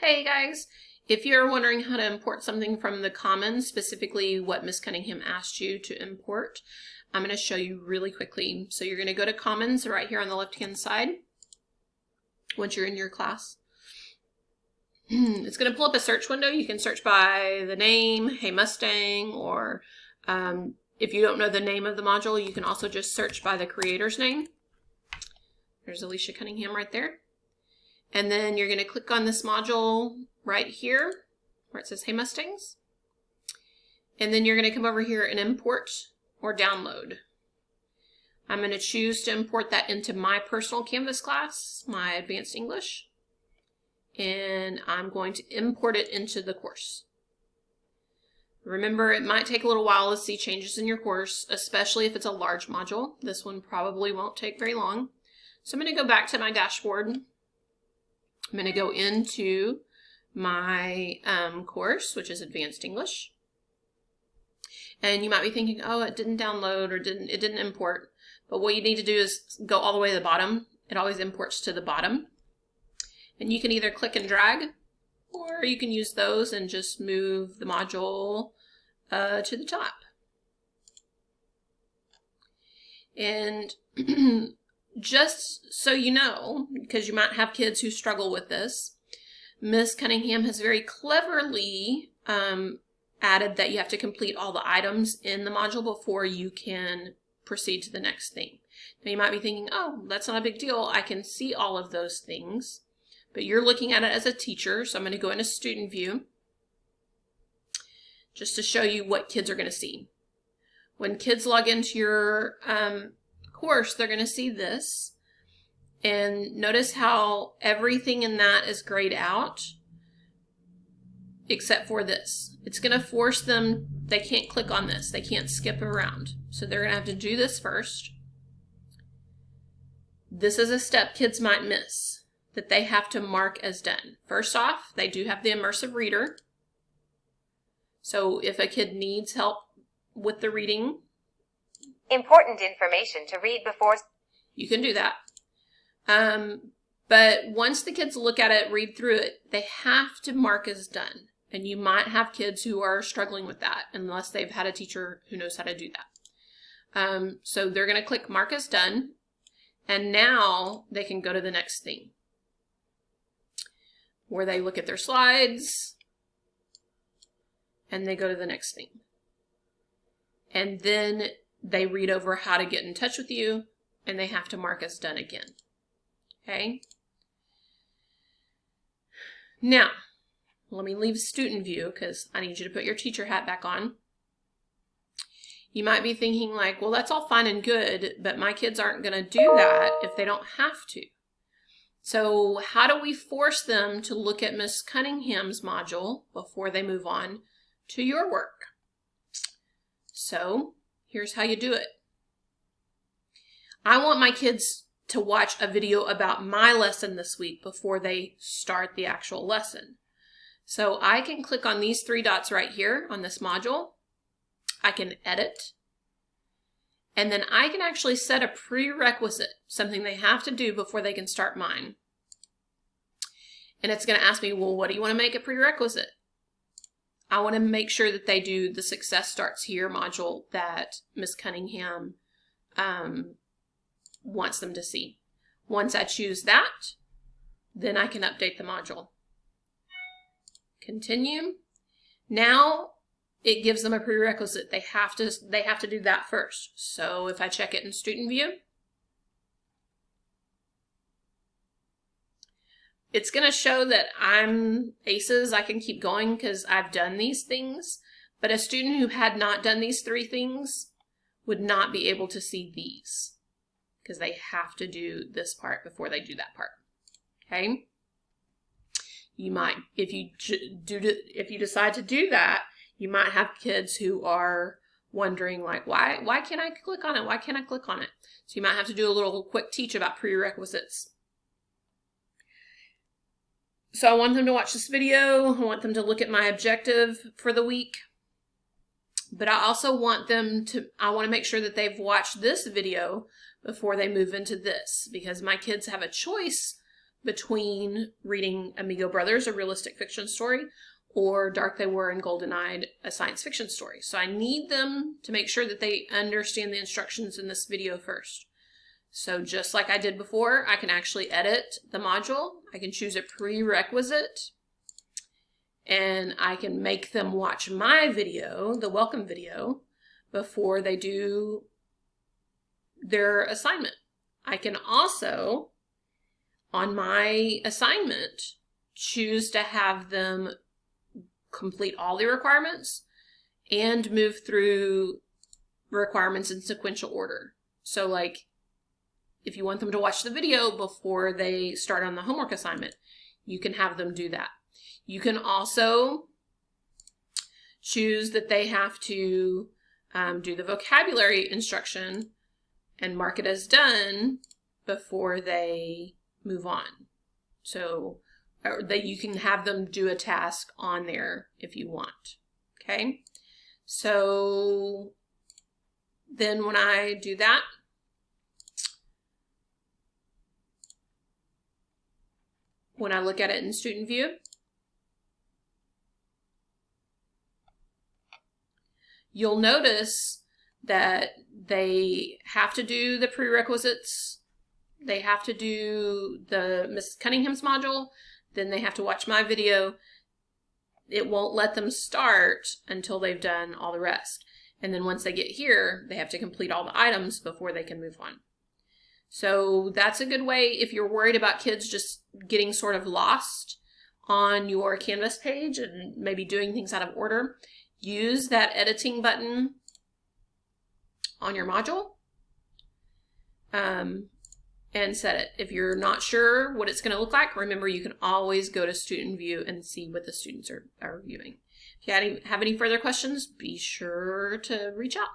Hey guys, if you're wondering how to import something from the Commons, specifically what Miss Cunningham asked you to import, I'm going to show you really quickly. So you're going to go to Commons right here on the left-hand side once you're in your class. It's going to pull up a search window. You can search by the name, Hey Mustang, or if you don't know the name of the module, you can also just search by the creator's name. There's Alicia Cunningham right there. And then you're going to click on this module right here where it says Hey Mustangs. And then you're going to come over here and import or download. I'm going to choose to import that into my personal Canvas class, my Advanced English. And I'm going to import it into the course. Remember, it might take a little while to see changes in your course, especially if it's a large module. This one probably won't take very long. So I'm going to go back to my dashboard. I'm going to go into my course, which is Advanced English. And you might be thinking, oh, it didn't download or it didn't import. But what you need to do is go all the way to the bottom. It always imports to the bottom. And you can either click and drag, or you can use those and just move the module to the top. And just so you know, because you might have kids who struggle with this, Miss Cunningham has very cleverly added that you have to complete all the items in the module before you can proceed to the next thing. Now you might be thinking, oh, that's not a big deal. I can see all of those things. But you're looking at it as a teacher, so I'm going to go into student view just to show you what kids are going to see. When kids log into your course, they're going to see this. And notice how everything in that is grayed out except for this. It's going to force them, they can't click on this. They can't skip around. So they're going to have to do this first. This is a step kids might miss that they have to mark as done. First off, they do have the immersive reader. So if a kid needs help with the reading, important information to read before, you can do that. But once the kids look at it, read through it, they have to mark as done. And you might have kids who are struggling with that unless they've had a teacher who knows how to do that. So they're going to click mark as done. And now they can go to the next thing, where they look at their slides and they go to the next thing. And then they read over how to get in touch with you and they have to mark as done again. Okay? Now, let me leave student view because I need you to put your teacher hat back on. You might be thinking like, well, that's all fine and good, but my kids aren't going to do that if they don't have to. So how do we force them to look at Miss Cunningham's module before they move on to your work? So here's how you do it. I want my kids to watch a video about my lesson this week before they start the actual lesson. So I can click on these three dots right here on this module. I can edit. And then I can actually set a prerequisite, something they have to do before they can start mine. And it's going to ask me, well, what do you want to make a prerequisite? I want to make sure that they do the Success Starts Here module that Miss Cunningham wants them to see. Once I choose that, then I can update the module. Continue. Now it gives them a prerequisite. They have to do that first. So if I check it in student view, it's going to show that I'm aces. I can keep going because I've done these things. But a student who had not done these three things would not be able to see these because they have to do this part before they do that part. Okay? You might, if you decide to do that, you might have kids who are wondering like, why can't I click on it? Why can't I click on it? So you might have to do a little quick teach about prerequisites. So I want them to watch this video. I want them to look at my objective for the week. But I also want them to, I want to make sure that they've watched this video before they move into this, because my kids have a choice between reading Amigo Brothers, a realistic fiction story, or Dark They Were and Golden Eyed, a science fiction story. So I need them to make sure that they understand the instructions in this video first. So just like I did before, I can actually edit the module. I can choose a prerequisite, and I can make them watch my video, the welcome video, before they do their assignment. I can also, on my assignment, choose to have them complete all the requirements and move through requirements in sequential order. So like, if you want them to watch the video before they start on the homework assignment, you can have them do that. You can also choose that they have to do the vocabulary instruction and mark it as done before they move on. So that you can have them do a task on there if you want. Okay, so then when I do that, when I look at it in student view, you'll notice that they have to do the prerequisites, they have to do the Miss Cunningham's module, then they have to watch my video. It won't let them start until they've done all the rest. And then once they get here, they have to complete all the items before they can move on. So that's a good way if you're worried about kids just getting sort of lost on your Canvas page and maybe doing things out of order. Use that editing button on your module and set it. If you're not sure what it's going to look like, remember you can always go to student view and see what the students are viewing. If you have any further questions, be sure to reach out.